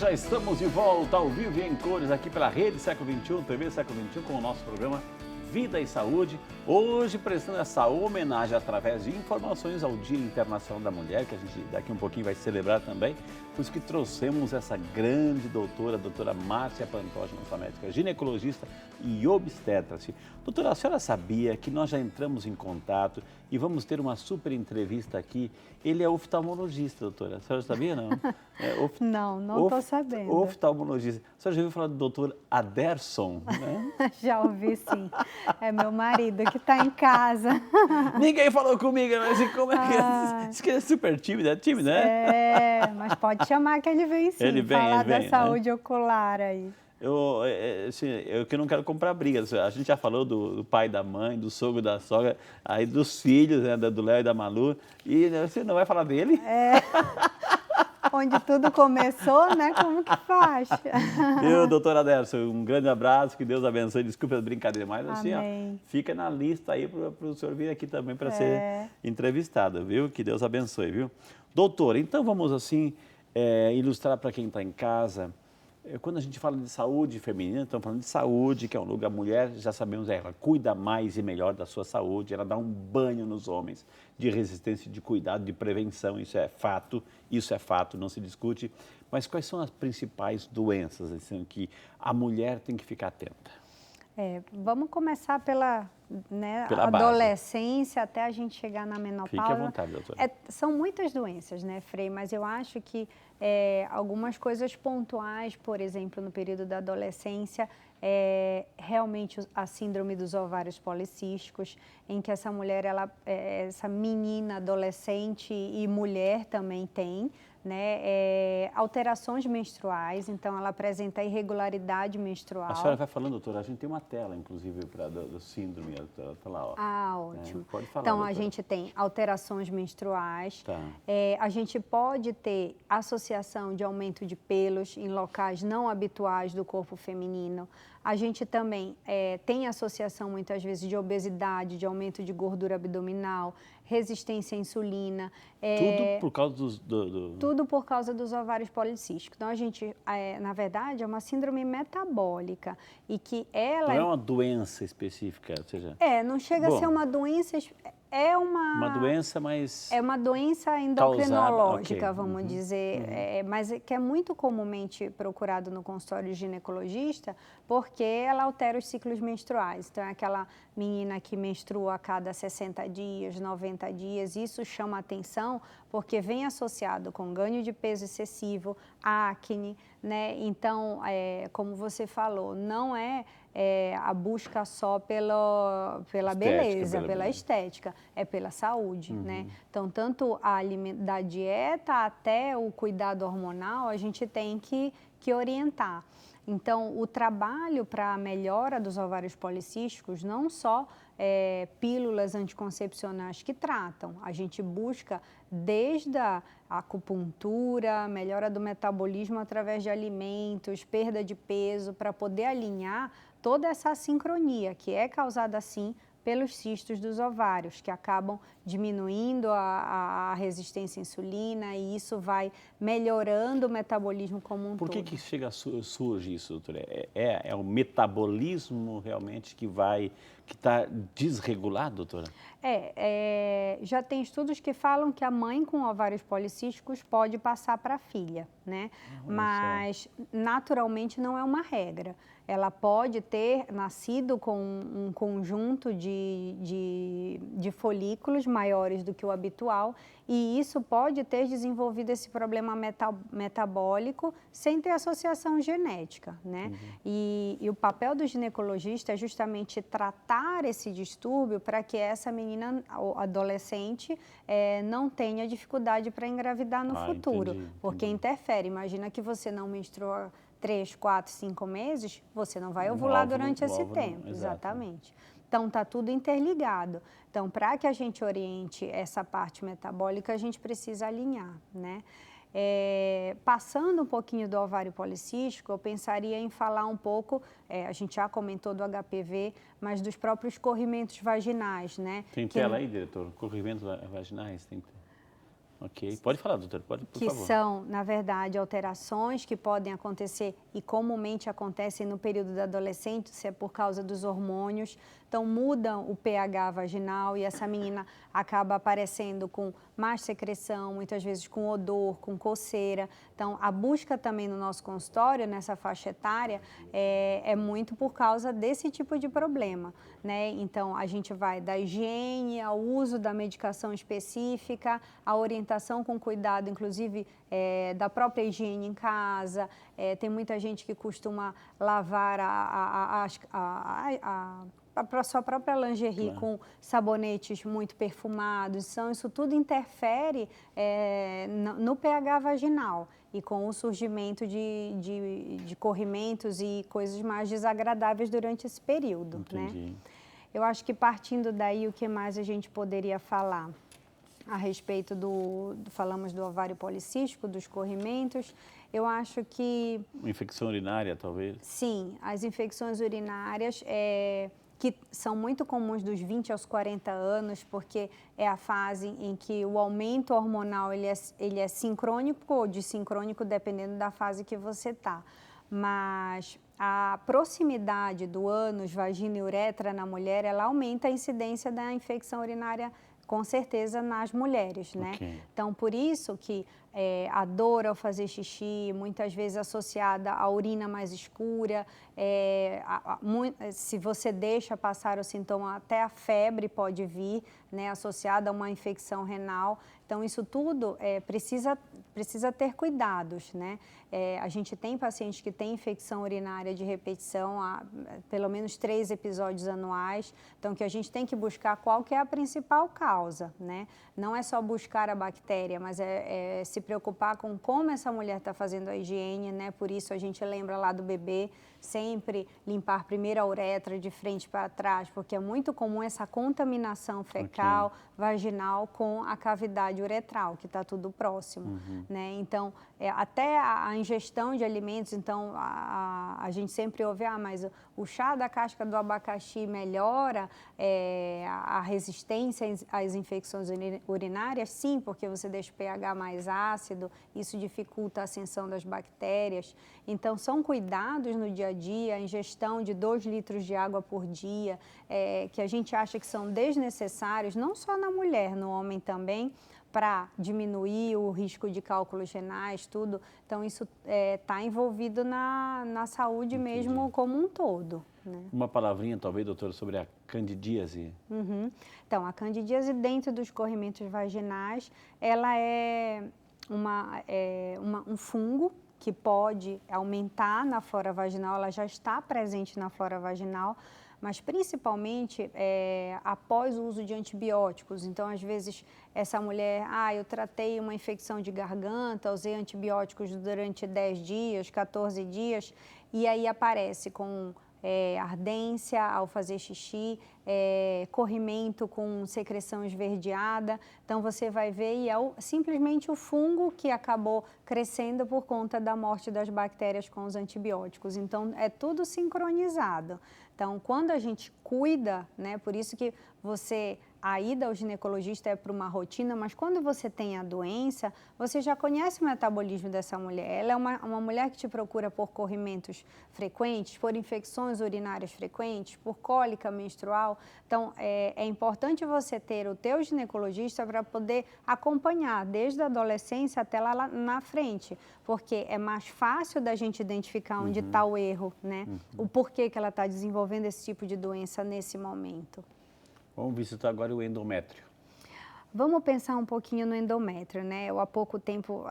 já estamos de volta ao vivo e em cores aqui pela Rede Século XXI, TV Século XXI, com o nosso programa Vida e Saúde. Hoje prestando essa homenagem através de informações ao Dia Internacional da Mulher, que a gente daqui um pouquinho vai celebrar também. Por isso que trouxemos essa grande doutora, a doutora Márcia Pantoja, nossa médica ginecologista e obstetra. Doutora, a senhora sabia que nós já entramos em contato e vamos ter uma super entrevista aqui? Ele é oftalmologista, doutora. A senhora sabia, não? Não estou sabendo. Oftalmologista. A senhora já ouviu falar do doutor Aderson, né? Já ouvi, sim. É meu marido que está em casa. Ninguém falou comigo, mas como é que é? Diz que ele é super tímido, é tímido, né? É, mas pode chamar que ele vem sim, ele vem, falar ele vem, da saúde ocular aí. Eu que não quero comprar briga. A gente já falou do pai, da mãe, do sogro, da sogra, aí dos filhos, né, do Léo e da Malu. E você não vai falar dele? É. Onde tudo começou, né? Como que faz? Viu, doutora Aderson, um grande abraço, que Deus abençoe. Desculpe as brincadeiras, mas assim, ó, fica na lista aí para o senhor vir aqui também para ser entrevistado, viu? Que Deus abençoe, viu? Doutora, então vamos assim ilustrar para quem está em casa. Quando a gente fala de saúde feminina, estamos falando de saúde, que é um lugar, a mulher, já sabemos, ela cuida mais e melhor da sua saúde, ela dá um banho nos homens de resistência, de cuidado, de prevenção, isso é fato, não se discute. Mas quais são as principais doenças assim, que a mulher tem que ficar atenta? Vamos começar pela adolescência até a gente chegar na menopausa. Fique à vontade, doutora. São muitas doenças, né, Frei? Mas eu acho que algumas coisas pontuais, por exemplo, no período da adolescência, realmente a síndrome dos ovários policísticos, em que essa mulher, essa menina, adolescente e mulher também tem, né, alterações menstruais, então ela apresenta irregularidade menstrual. A senhora vai falando, doutora, a gente tem uma tela, inclusive, do síndrome, ela está lá, ó. Ah, ótimo. Pode falar, então, doutora. A gente tem alterações menstruais, Tá. A gente pode ter associação de aumento de pelos em locais não habituais do corpo feminino. A gente também tem associação, muitas vezes, de obesidade, de aumento de gordura abdominal, resistência à insulina. Tudo por causa Tudo por causa dos ovários policísticos. Então, a gente, na verdade, é uma síndrome metabólica e que ela... Não é uma doença específica, ou seja... não chega a ser uma doença... Uma doença, mas... É uma doença endocrinológica, causada, vamos dizer, mas que é muito comumente procurado no consultório ginecologista, porque ela altera os ciclos menstruais. Então, é aquela menina que menstrua a cada 60 dias, 90 dias, isso chama atenção porque vem associado com ganho de peso excessivo, acne, né? Então, como você falou, não é a busca só pela beleza, pela estética, é pela saúde, né? Então, tanto da dieta até o cuidado hormonal, a gente tem que orientar. Então, o trabalho para a melhora dos ovários policísticos, não só pílulas anticoncepcionais que tratam, a gente busca desde a acupuntura, melhora do metabolismo através de alimentos, perda de peso, para poder alinhar toda essa assincronia que é causada, sim, pelos cistos dos ovários, que acabam diminuindo a resistência à insulina e isso vai melhorando o metabolismo como um todo. Por que surge isso, doutora? É o metabolismo realmente que está desregulado, doutora? Já tem estudos que falam que a mãe com ovários policísticos pode passar para a filha, né? Mas naturalmente não é uma regra. Ela pode ter nascido com um conjunto de folículos maiores do que o habitual e isso pode ter desenvolvido esse problema metabólico sem ter associação genética, né? E o papel do ginecologista é justamente tratar esse distúrbio para que essa menina adolescente não tenha dificuldade para engravidar no futuro, porque interfere. Imagina que você não menstrua 3, 4, 5 meses, você não vai ovular durante esse tempo. Exatamente. Então, está tudo interligado. Então, para que a gente oriente essa parte metabólica, a gente precisa alinhar, né? Passando um pouquinho do ovário policístico, eu pensaria em falar um pouco, a gente já comentou do HPV, mas dos próprios corrimentos vaginais, né? Tem tela aí, diretor? Corrimentos vaginais? Tem que ter. Ok, pode falar, doutor, pode, por favor. Que são, na verdade, alterações que podem acontecer e comumente acontecem no período da adolescência por causa dos hormônios. Então, mudam o pH vaginal e essa menina acaba aparecendo com mais secreção, muitas vezes com odor, com coceira. Então, a busca também no nosso consultório, nessa faixa etária, é muito por causa desse tipo de problema, né? Então, a gente vai da higiene ao uso da medicação específica, a orientação com cuidado, inclusive, da própria higiene em casa. Tem muita gente que costuma lavar a sua própria lingerie com sabonetes muito perfumados. Então, isso tudo interfere no pH vaginal e com o surgimento de corrimentos e coisas mais desagradáveis durante esse período. Entendi. Né? Eu acho que partindo daí, o que mais a gente poderia falar? A respeito falamos do ovário policístico, dos corrimentos, eu acho que... Infecção urinária, talvez? Sim, as infecções urinárias que são muito comuns dos 20 aos 40 anos, porque é a fase em que o aumento hormonal ele é sincrônico ou dissincrônico, dependendo da fase que você está. Mas a proximidade do ânus, vagina e uretra na mulher, ela aumenta a incidência da infecção urinária, com certeza, nas mulheres, né? Okay. Então, por isso que a dor ao fazer xixi, muitas vezes associada à urina mais escura, se você deixa passar o sintoma, até a febre pode vir, né, associada a uma infecção renal. Então, isso tudo precisa ter cuidados, né? A gente tem pacientes que têm infecção urinária de repetição há pelo menos 3 episódios anuais, então que a gente tem que buscar qual que é a principal causa, né? Não é só buscar a bactéria, mas se preocupar com como essa mulher está fazendo a higiene, né? Por isso a gente lembra lá do bebê, sempre limpar primeiro a uretra de frente para trás, porque é muito comum essa contaminação fecal, vaginal com a cavidade uretral, que está tudo próximo, né? Então, até a ingestão de alimentos, então a gente sempre ouve, mas o chá da casca do abacaxi melhora a resistência às infecções urinárias? Sim, porque você deixa o pH mais ácido, isso dificulta a ascensão das bactérias. Então, são cuidados no dia a dia, a ingestão de 2 litros de água por dia, que a gente acha que são desnecessários, não só na mulher, no homem também, para diminuir o risco de cálculos renais, tudo. Então, isso está envolvido na saúde mesmo como um todo. Né? Uma palavrinha, talvez, doutora, sobre a candidíase. Então, a candidíase dentro dos corrimentos vaginais, ela é um fungo que pode aumentar na flora vaginal, ela já está presente na flora vaginal, mas principalmente após o uso de antibióticos. Então, às vezes, essa mulher, eu tratei uma infecção de garganta, usei antibióticos durante 10 dias, 14 dias, e aí aparece com ardência ao fazer xixi, corrimento com secreção esverdeada. Então, você vai ver e simplesmente o fungo que acabou crescendo por conta da morte das bactérias com os antibióticos. Então, é tudo sincronizado. Então, quando a gente cuida, né, por isso que a ida ao ginecologista é para uma rotina, mas quando você tem a doença, você já conhece o metabolismo dessa mulher. Ela é uma mulher que te procura por corrimentos frequentes, por infecções urinárias frequentes, por cólica menstrual. Então, é importante você ter o teu ginecologista para poder acompanhar desde a adolescência até lá na frente, porque é mais fácil da gente identificar onde está o erro, né? O porquê que ela está desenvolvendo esse tipo de doença nesse momento. Vamos visitar agora o endométrio. Vamos pensar um pouquinho no endométrio, né? Eu há pouco tempo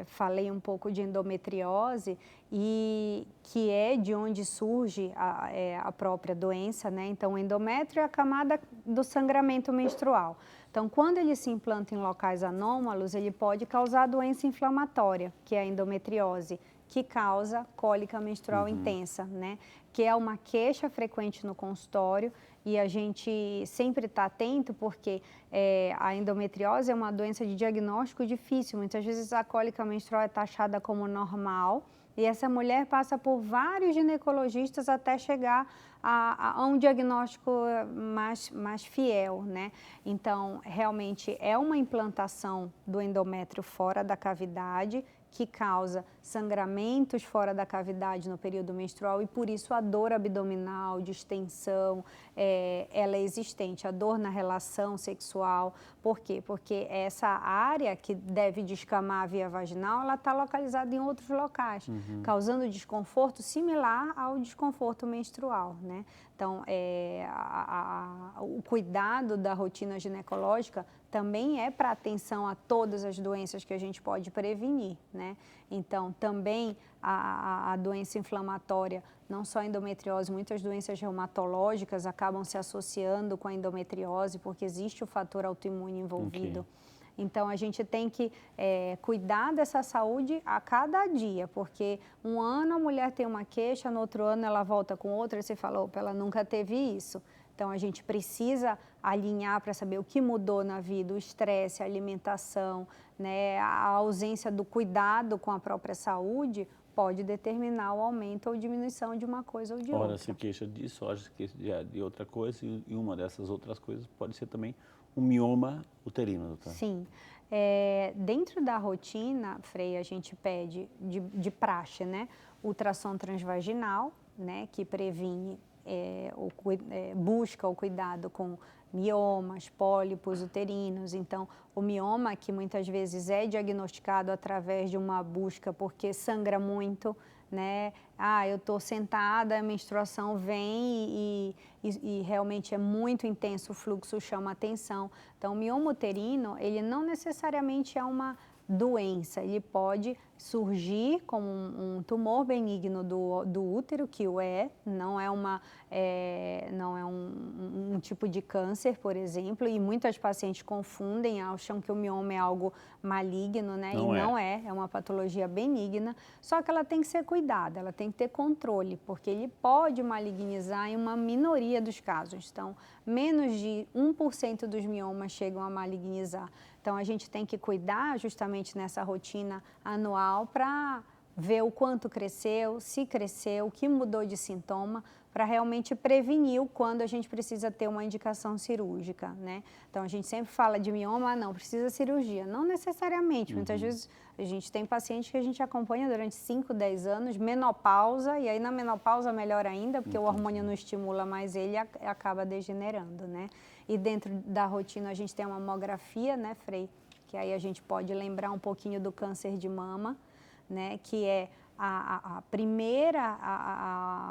falei um pouco de endometriose, e que é de onde surge a própria doença, né? Então, o endométrio é a camada do sangramento menstrual. Então, quando ele se implanta em locais anômalos, ele pode causar doença inflamatória, que é a endometriose, que causa cólica menstrual intensa, né? Que é uma queixa frequente no consultório, e a gente sempre está atento porque a endometriose é uma doença de diagnóstico difícil. Muitas vezes a cólica menstrual é taxada como normal, E essa mulher passa por vários ginecologistas até chegar a um diagnóstico mais fiel, né? Então, realmente é uma implantação do endométrio fora da cavidade, que causa sangramentos fora da cavidade no período menstrual e por isso a dor abdominal, distensão, ela é existente, a dor na relação sexual. Por quê? Porque essa área que deve descamar via vaginal, ela está localizada em outros locais, causando desconforto similar ao desconforto menstrual, né? Então, o cuidado da rotina ginecológica também é para atenção a todas as doenças que a gente pode prevenir, né? Então, também a doença inflamatória, não só a endometriose, muitas doenças reumatológicas acabam se associando com a endometriose, porque existe o fator autoimune envolvido. Okay. Então, a gente tem que cuidar dessa saúde a cada dia, porque um ano a mulher tem uma queixa, no outro ano ela volta com outra, e você fala, opa, ela nunca teve isso. Então, a gente precisa alinhar para saber o que mudou na vida, o estresse, a alimentação, né, a ausência do cuidado com a própria saúde pode determinar o aumento ou diminuição de uma coisa ou de outra. Ora, se queixa disso, ora se queixa de outra coisa, e uma dessas outras coisas pode ser também um mioma uterino, doutora. Sim. Dentro da rotina, Frei, a gente pede de praxe, né, ultrassom transvaginal, né, que previne, busca o cuidado com miomas, pólipos uterinos. Então, o mioma, que muitas vezes é diagnosticado através de uma busca porque sangra muito, né? Eu estou sentada, a menstruação vem e realmente é muito intenso, o fluxo chama atenção. Então, o mioma uterino, ele não necessariamente é uma doença, ele pode surgir como um tumor benigno do útero, que o não é um tipo de câncer, por exemplo, e muitas pacientes confundem, acham que o mioma é algo maligno, né? Não é uma patologia benigna, só que ela tem que ser cuidada, ela tem que ter controle, porque ele pode malignizar em uma minoria dos casos. Então, menos de 1% dos miomas chegam a malignizar. Então, a gente tem que cuidar justamente nessa rotina anual para ver o quanto cresceu, se cresceu, o que mudou de sintoma, para realmente prevenir quando a gente precisa ter uma indicação cirúrgica, né? Então, a gente sempre fala de mioma, não, precisa cirurgia. Não necessariamente, muitas vezes a gente tem pacientes que a gente acompanha durante 5, 10 anos, menopausa, e aí na menopausa melhor ainda, porque o hormônio não estimula mais ele e acaba degenerando, né? E dentro da rotina a gente tem uma mamografia, né, Frei? Que aí a gente pode lembrar um pouquinho do câncer de mama, né? Que é a primeira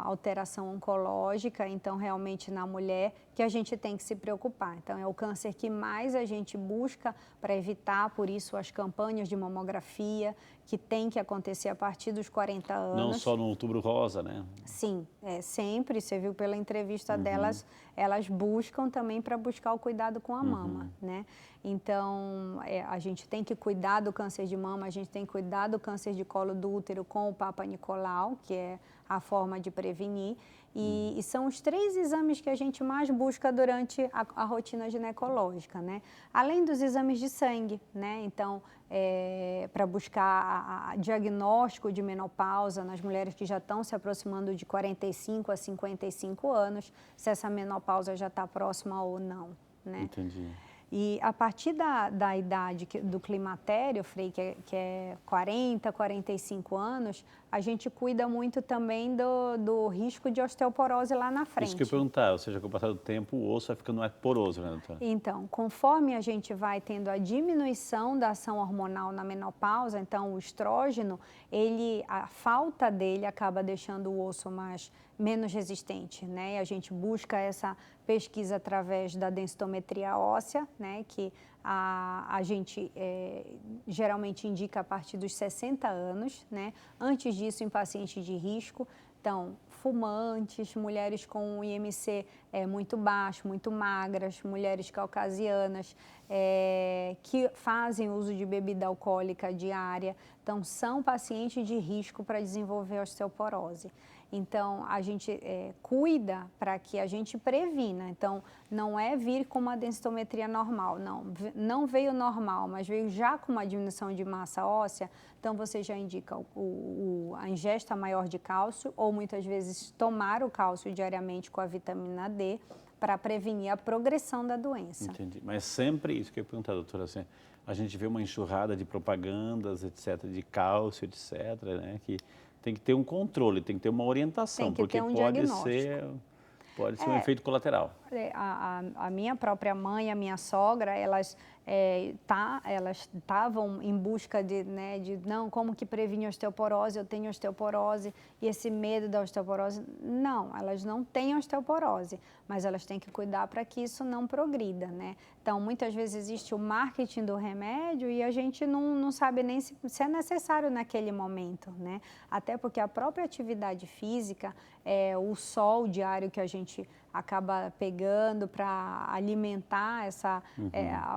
alteração oncológica, então realmente na mulher, que a gente tem que se preocupar. Então é o câncer que mais a gente busca para evitar, por isso as campanhas de mamografia, que tem que acontecer a partir dos 40 anos. Não só no Outubro Rosa, né? Sim, sempre, você viu pela entrevista delas, elas buscam também para buscar o cuidado com a mama, né? Então, a gente tem que cuidar do câncer de mama, a gente tem que cuidar do câncer de colo do útero com o Papa Nicolau, que é a forma de prevenir. E são os 3 exames que a gente mais busca durante a rotina ginecológica, né? Além dos exames de sangue, né? Então, para buscar diagnóstico de menopausa nas mulheres que já estão se aproximando de 45 a 55 anos, se essa menopausa já está próxima ou não, né? Entendi. E a partir da idade do climatério, Frei, que é 40, 45 anos, a gente cuida muito também do risco de osteoporose lá na frente. Isso que eu ia perguntar, ou seja, com o passar do tempo o osso vai ficando mais poroso, né, doutora? Então, conforme a gente vai tendo a diminuição da ação hormonal na menopausa, então o estrógeno, a falta dele acaba deixando o osso menos resistente, né? E a gente busca essa pesquisa através da densitometria óssea, né? Que a gente geralmente indica a partir dos 60 anos, né? Antes disso, em pacientes de risco, então, fumantes, mulheres com IMC muito baixo, muito magras, mulheres caucasianas, que fazem uso de bebida alcoólica diária. Então, são pacientes de risco para desenvolver osteoporose. Então, a gente cuida para que a gente previna. Então, não é vir com uma densitometria normal, não veio normal, mas veio já com uma diminuição de massa óssea, então você já indica a ingesta maior de cálcio ou muitas vezes tomar o cálcio diariamente com a vitamina D para prevenir a progressão da doença. Entendi, mas sempre isso que eu ia perguntar, doutora, assim, a gente vê uma enxurrada de propagandas, etc., de cálcio, etc., né, que tem que ter um controle, tem que ter uma orientação, porque pode ser um efeito colateral. A minha própria mãe, a minha sogra, elas estavam em busca não, como que previne osteoporose, eu tenho osteoporose, e esse medo da osteoporose. Não, elas não têm osteoporose, mas elas têm que cuidar para que isso não progrida, né? Então, muitas vezes existe o marketing do remédio e a gente não sabe nem se é necessário naquele momento, né? Até porque a própria atividade física, o sol diário que a gente acaba pegando para alimentar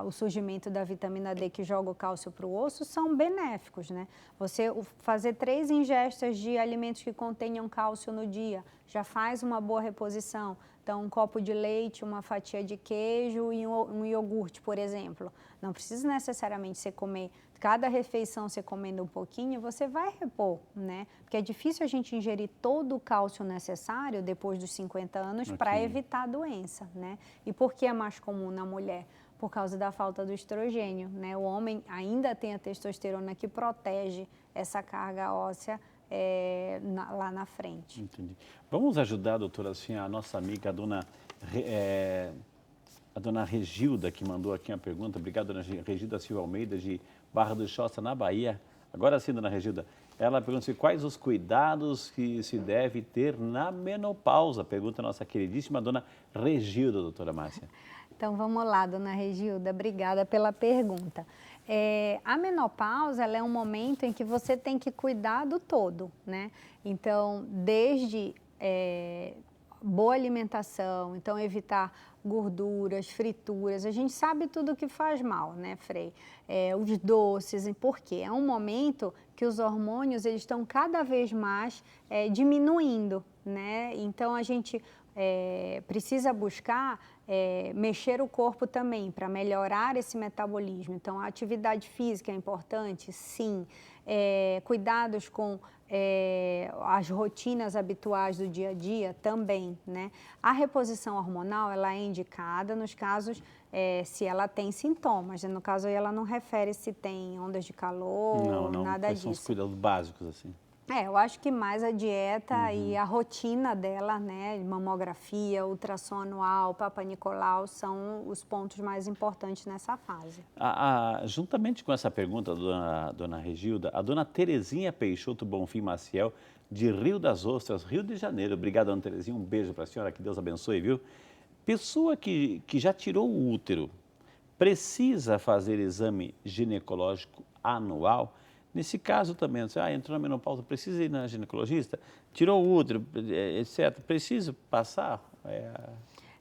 o surgimento da vitamina D que joga o cálcio para o osso, são benéficos, né? Você fazer 3 ingestas de alimentos que contenham cálcio no dia já faz uma boa reposição. Então, um copo de leite, uma fatia de queijo e um iogurte, por exemplo. Não precisa necessariamente você comer, cada refeição você comendo um pouquinho, você vai repor, né? Porque é difícil a gente ingerir todo o cálcio necessário depois dos 50 anos para evitar a doença, né? E por que é mais comum na mulher? Por causa da falta do estrogênio, né? O homem ainda tem a testosterona que protege essa carga óssea lá na frente. Entendi. Vamos ajudar, doutora, assim, a nossa amiga, a dona Regilda, que mandou aqui uma pergunta. Obrigado, dona Regilda Silva Almeida, de Barra do Choça, na Bahia. Agora sim, dona Regilda, ela pergunta assim, quais os cuidados que se deve ter na menopausa? Pergunta a nossa queridíssima dona Regilda, doutora Márcia. Então, vamos lá, dona Regilda, obrigada pela pergunta. A menopausa, ela é um momento em que você tem que cuidar do todo, né? Então, desde boa alimentação, então evitar gorduras, frituras, a gente sabe tudo que faz mal, né, Frei? Os doces, por quê? É um momento que os hormônios, eles estão cada vez mais diminuindo, né? Então, a gente precisa buscar mexer o corpo também para melhorar esse metabolismo. Então, a atividade física é importante? Sim. Cuidados com as rotinas habituais do dia a dia também, né? A reposição hormonal, ela é indicada nos casos se ela tem sintomas, né? No caso aí ela não refere se tem ondas de calor, nada disso. São os cuidados básicos, assim. Eu acho que mais a dieta e a rotina dela, né, mamografia, ultrassom anual, Papa Nicolau, são os pontos mais importantes nessa fase. Juntamente com essa pergunta da dona Regilda, a dona Terezinha Peixoto Bonfim Maciel, de Rio das Ostras, Rio de Janeiro. Obrigado, dona Terezinha, um beijo para a senhora, que Deus abençoe, viu? Pessoa que já tirou o útero, precisa fazer exame ginecológico anual? Nesse caso também, entrou na menopausa, precisa ir na ginecologista, tirou o útero, etc. Precisa passar?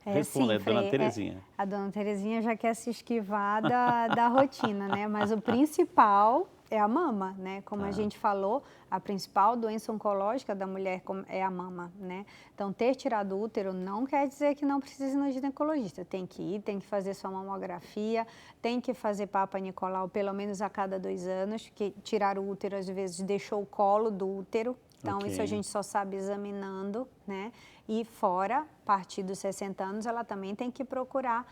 Responda, sim, a dona Terezinha. A dona Terezinha já quer se esquivar da rotina, né? Mas o principal é a mama, né? Como a gente falou, a principal doença oncológica da mulher é a mama, né? Então, ter tirado o útero não quer dizer que não precisa ir no ginecologista. Tem que ir, tem que fazer sua mamografia, tem que fazer Papa Nicolau pelo menos a cada 2 anos, porque tirar o útero às vezes deixou o colo do útero. Então, isso a gente só sabe examinando, né? E fora, a partir dos 60 anos, ela também tem que procurar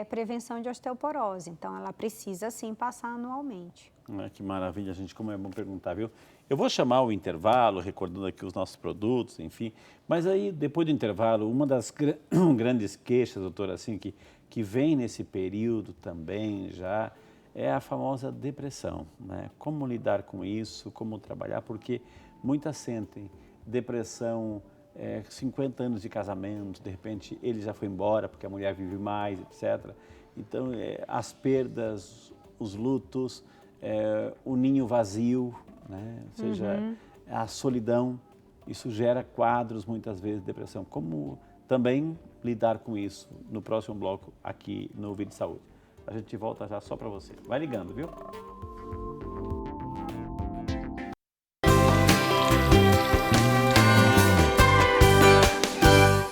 prevenção de osteoporose. Então, ela precisa, sim, passar anualmente. Que maravilha, gente, como é bom perguntar, viu? Eu vou chamar o intervalo, recordando aqui os nossos produtos, enfim. Mas aí, depois do intervalo, uma das grandes queixas, doutora, assim, que vem nesse período também já, é a famosa depressão, né? Como lidar com isso, como trabalhar, porque muitas sentem depressão, 50 anos de casamento, de repente ele já foi embora porque a mulher vive mais, etc. Então, as perdas, os lutos, o ninho vazio, né? Ou seja, a solidão, isso gera quadros, muitas vezes, de depressão. Como também lidar com isso no próximo bloco aqui no Vida de Saúde. A gente volta já só para você. Vai ligando, viu?